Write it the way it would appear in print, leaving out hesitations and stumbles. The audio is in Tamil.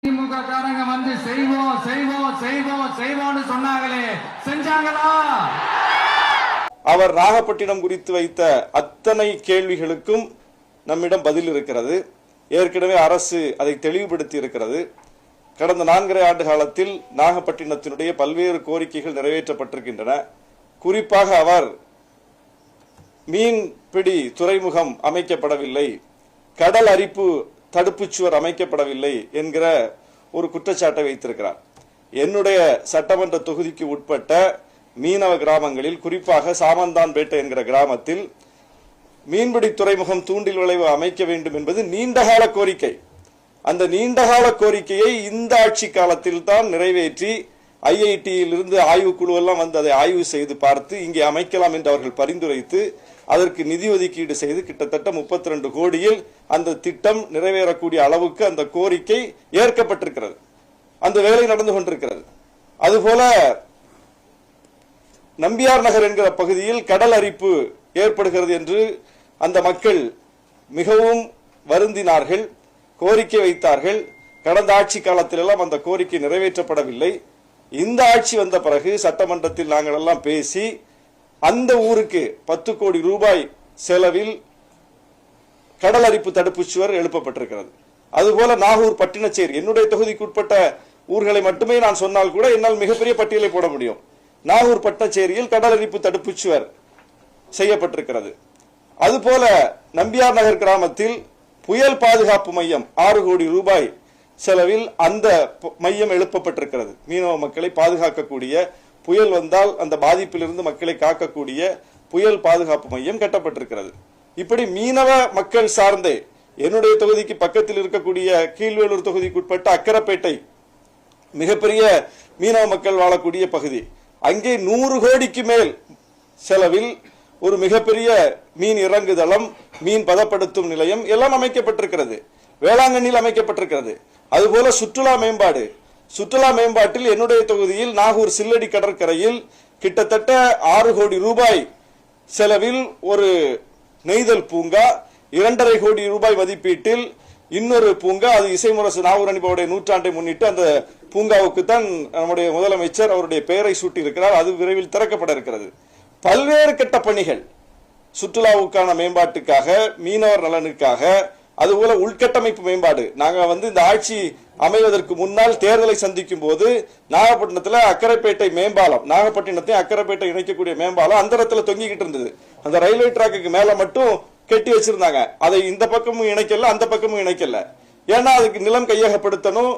திமுக காரங்க வந்து செய்வோம் செய்வோம் செய்வோம் செய்வோம்னு சொன்னாங்களே, செஞ்சாங்களா? அவர் நாகப்பட்டினம் குறித்து வைத்த அத்தனை கேள்விகளுக்கும் நம்மிடம் பதில் இருக்கிறது. ஏற்கனவே அரசு அதை தெளிவுபடுத்தி இருக்கிறது. கடந்த 4.5 ஆண்டு காலத்தில் நாகப்பட்டினத்தினுடைய பல்வேறு கோரிக்கைகள் நிறைவேற்றப்பட்டிருக்கின்றன. குறிப்பாக அவர் மீன்பிடி துறைமுகம் அமைக்கப்படவில்லை, கடல் அரிப்பு தடுப்புச்சுவர் அமைக்கப்படவில்லை என்கிற ஒரு குற்றச்சாட்டை வைத்திருக்கிறார். என்னுடைய சட்டமன்ற தொகுதிக்கு உட்பட்ட மீனவ கிராமங்களில், குறிப்பாக சாமந்தான்பேட்டை என்கிற கிராமத்தில் மீன்பிடி துறைமுகம் தூண்டில் விளைவு அமைக்க வேண்டும் என்பது நீண்டகால கோரிக்கை. அந்த நீண்டகால கோரிக்கையை இந்த ஆட்சி காலத்தில் தான் நிறைவேற்றி ஐஐடியில் இருந்து ஆய்வுக்குழு எல்லாம் வந்து அதை ஆய்வு செய்து பார்த்து இங்கே அமைக்கலாம் என்று அவர்கள் பரிந்துரைத்து அதற்கு நிதி ஒதுக்கீடு செய்து கிட்டத்தட்ட 32 கோடியில் அந்த திட்டம் நிறைவேறக்கூடிய அளவுக்கு அந்த கோரிக்கை ஏற்கப்பட்டிருக்கிறது. அந்த வேலை நடந்து கொண்டிருக்கிறது. அதுபோல நம்பியார் நகர் என்கிற பகுதியில் கடல் அரிப்பு ஏற்படுகிறது என்று அந்த மக்கள் மிகவும் வருந்தினார்கள், கோரிக்கை வைத்தார்கள். கடந்த ஆட்சி காலத்தில் எல்லாம் அந்த கோரிக்கை நிறைவேற்றப்படவில்லை. இந்த ஆட்சி வந்த பிறகு சட்டமன்றத்தில் நாங்கள் எல்லாம் பேசி அந்த ஊருக்கு 10 கோடி ரூபாய் செலவில் கடல் அரிப்பு தடுப்பு சுவர் எழுப்பப்பட்டிருக்கிறது. அதுபோல நாகூர் பட்டினச்சேரி, என்னுடைய தொகுதிக்கு உட்பட்ட ஊர்களை மட்டுமே நான் சொன்னால் கூட என்னால் மிகப்பெரிய பட்டியலை போட முடியும். நாகூர் பட்டினச்சேரியில் கடல் அரிப்பு தடுப்பு சுவர் செய்யப்பட்டிருக்கிறது. அதுபோல நம்பியார் நகர் கிராமத்தில் புயல் பாதுகாப்பு மையம் 6 கோடி ரூபாய் செலவில் அந்த மையம் எழுப்பப்பட்டிருக்கிறது. மீனவ மக்களை பாதுகாக்கக்கூடிய, புயல் வந்தால் அந்த பாதிப்பிலிருந்து மக்களை காக்கக்கூடிய புயல் பாதுகாப்பு மையம் கட்டப்பட்டிருக்கிறது. இப்படி மீனவ மக்கள் சார்ந்தே என்னுடைய தொகுதிக்கு பக்கத்தில் இருக்கக்கூடிய கீழ்வேலூர் தொகுதிக்கு உட்பட்ட அக்கரப்பேட்டை மிகப்பெரிய மீனவ மக்கள் வாழக்கூடிய பகுதி. அங்கே 100 கோடிக்கு மேல் செலவில் ஒரு மிகப்பெரிய மீன் இறங்குதளம், மீன் பதப்படுத்தும் நிலையம் எல்லாம் அமைக்கப்பட்டிருக்கிறது. வேளாங்கண்ணியில் அமைக்கப்பட்டிருக்கிறது. அதுபோல சுற்றுலா மேம்பாடு, சுற்றுலா மேம்பாட்டில் என்னுடைய தொகுதியில் நாகூர் சில்லடி கடற்கரையில் கிட்டத்தட்ட 6 கோடி ரூபாய் செலவில் ஒரு நெய்தல் பூங்கா, 2.5 கோடி ரூபாய் மதிப்பீட்டில் இன்னொரு பூங்கா, அது இசைமுரசு நாகூர் அணிபாவுடைய 100ஆண்டை முன்னிட்டு அந்த பூங்காவுக்கு தான் நம்முடைய முதலமைச்சர் அவருடைய பெயரை சூட்டி இருக்கிறார். அது விரைவில் திறக்கப்பட இருக்கிறது. பல்வேறு கட்ட பணிகள் சுற்றுலாவுக்கான மேம்பாட்டுக்காக, மீனவர் நலனுக்காக, அதுபோல உள்கட்டமைப்பு மேம்பாடு. நாங்க இந்த ஆட்சி அமைவதற்கு முன்னால் தேர்தலை சந்திக்கும் போது நாகப்பட்டினத்தில் அக்கரைப்பேட்டை மேம்பாலம், நாகப்பட்டினத்தை அக்கரைப்பேட்டை இணைக்கக்கூடிய மேம்பாலம் அந்த இடத்துல தொங்கிக்கிட்டு இருந்தது. அந்த ரயில்வே டிராக்கு மேல மட்டும் கட்டி வச்சிருந்தாங்க. அதை இந்த பக்கமும் இணைக்கல, அந்த பக்கமும் இணைக்கல. ஏன்னா அதுக்கு நிலம் கையகப்படுத்தணும்,